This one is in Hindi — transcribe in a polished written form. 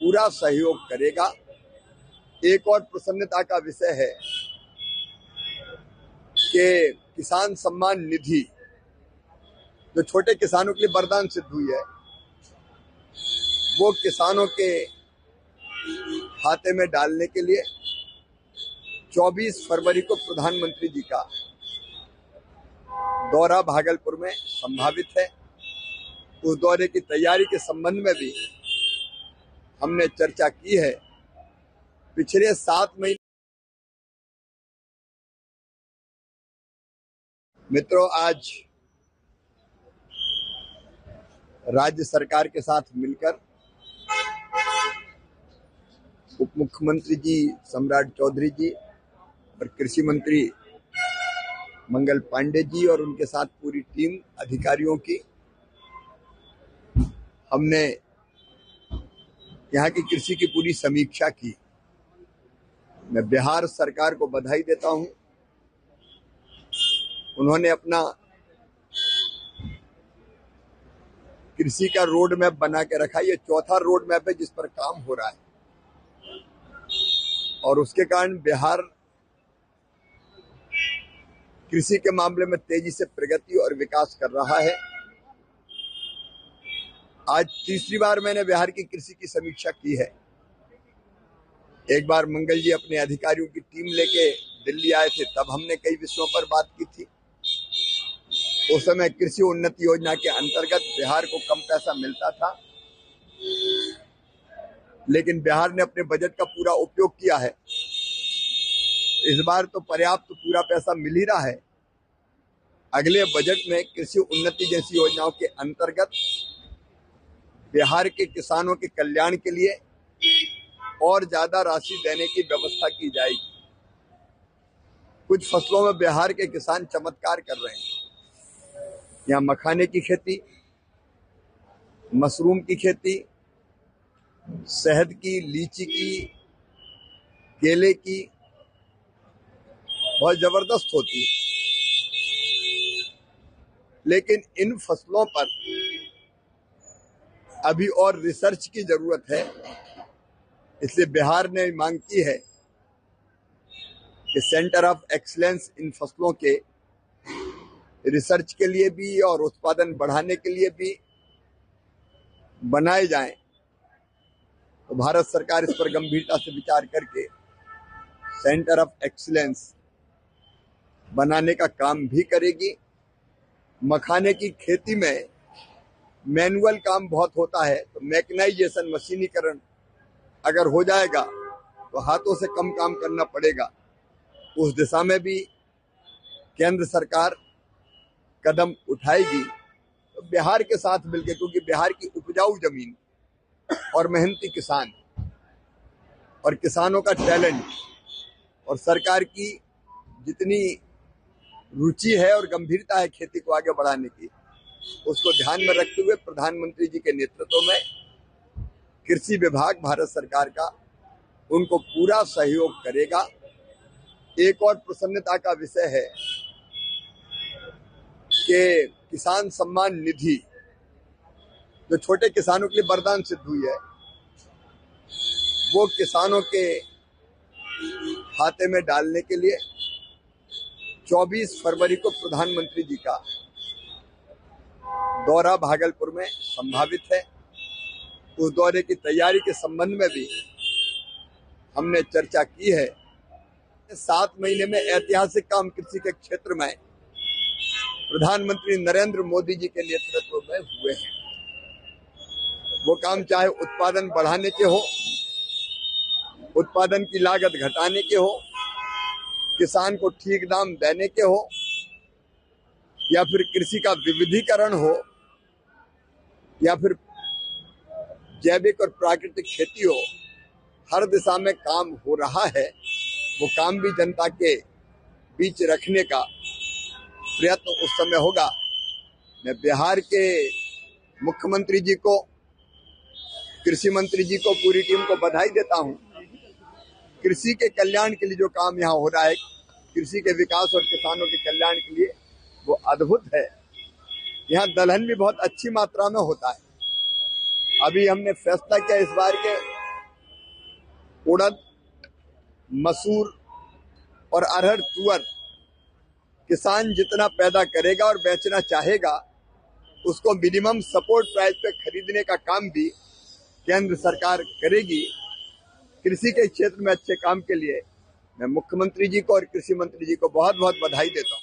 पूरा सहयोग करेगा। एक और प्रसन्नता का विषय है कि किसान सम्मान निधि जो छोटे किसानों के लिए वरदान सिद्ध हुई है, वो किसानों के खाते में डालने के लिए 24 फरवरी को प्रधानमंत्री जी का दौरा भागलपुर में संभावित है। उस दौरे की तैयारी के संबंध में भी हमने चर्चा की है। पिछले 7 महीने मित्रों, आज राज्य सरकार के साथ मिलकर उप मुख्यमंत्री जी सम्राट चौधरी जी और कृषि मंत्री मंगल पांडे जी और उनके साथ पूरी टीम अधिकारियों की हमने यहाँ की कृषि की पूरी समीक्षा की। मैं बिहार सरकार को बधाई देता हूँ। उन्होंने अपना कृषि का रोड मैप बना के रखा। ये चौथा रोड मैप है जिस पर काम हो रहा है और उसके कारण बिहार कृषि के मामले में तेजी से प्रगति और विकास कर रहा है। आज तीसरी बार मैंने बिहार की कृषि की समीक्षा की है। एक बार मंगल जी अपने अधिकारियों की टीम लेके दिल्ली आए थे, तब हमने कई विषयों पर बात की थी। उस समय कृषि उन्नति योजना के अंतर्गत बिहार को कम पैसा मिलता था, लेकिन बिहार ने अपने बजट का पूरा उपयोग किया है। इस बार तो पर्याप्त पूरा पैसा मिल ही रहा है। अगले बजट में कृषि उन्नति जैसी योजनाओं के अंतर्गत बिहार के किसानों के कल्याण के लिए और ज्यादा राशि देने की व्यवस्था की जाएगी। कुछ फसलों में बिहार के किसान चमत्कार कर रहे हैं। यहाँ मखाने की खेती, मशरूम की खेती, शहद की, लीची की, केले की बहुत जबरदस्त होती है। लेकिन इन फसलों पर अभी और रिसर्च की जरूरत है। इसलिए बिहार ने मांग की है कि सेंटर ऑफ एक्सीलेंस इन फसलों के रिसर्च के लिए भी और उत्पादन बढ़ाने के लिए भी बनाए जाएं। तो भारत सरकार इस पर गंभीरता से विचार करके सेंटर ऑफ एक्सीलेंस बनाने का काम भी करेगी। मखाने की खेती में मैनुअल काम बहुत होता है, तो मैकेनाइजेशन, मशीनीकरण अगर हो जाएगा तो हाथों से कम काम करना पड़ेगा। उस दिशा में भी केंद्र सरकार कदम उठाएगी। तो बिहार के साथ मिलकर, क्योंकि बिहार की उपजाऊ जमीन और मेहनती किसान और किसानों का टैलेंट और सरकार की जितनी रुचि है और गंभीरता है खेती को आगे बढ़ाने की, उसको ध्यान में रखते हुए प्रधानमंत्री जी के नेतृत्व में कृषि विभाग भारत सरकार का उनको पूरा सहयोग करेगा। एक और प्रसन्नता का विषय है कि किसान सम्मान निधि जो छोटे किसानों के लिए वरदान सिद्ध हुई है, वो किसानों के खाते में डालने के लिए 24 फरवरी को प्रधानमंत्री जी का दौरा भागलपुर में संभावित है। उस दौरे की तैयारी के संबंध में भी हमने चर्चा की है। 7 महीने में ऐतिहासिक काम कृषि के क्षेत्र में प्रधानमंत्री नरेंद्र मोदी जी के नेतृत्व में हुए हैं। वो काम चाहे उत्पादन बढ़ाने के हो, उत्पादन की लागत घटाने के हो, किसान को ठीक दाम देने के हो, या फिर कृषि का विविधीकरण हो, या फिर जैविक और प्राकृतिक खेती हो, हर दिशा में काम हो रहा है। वो काम भी जनता के बीच रखने का प्रयत्न उस समय होगा। मैं बिहार के मुख्यमंत्री जी को, कृषि मंत्री जी को, पूरी टीम को बधाई देता हूं। कृषि के कल्याण के लिए जो काम यहाँ हो रहा है, कृषि के विकास और किसानों के कल्याण के लिए, वो अद्भुत है। यहाँ दलहन भी बहुत अच्छी मात्रा में होता है। अभी हमने फैसला किया इस बार के उड़द, मसूर और अरहर, तुअर किसान जितना पैदा करेगा और बेचना चाहेगा उसको मिनिमम सपोर्ट प्राइस पे खरीदने का काम भी केंद्र सरकार करेगी। कृषि के क्षेत्र में अच्छे काम के लिए मैं मुख्यमंत्री जी को और कृषि मंत्री जी को बहुत बहुत बधाई देता हूं।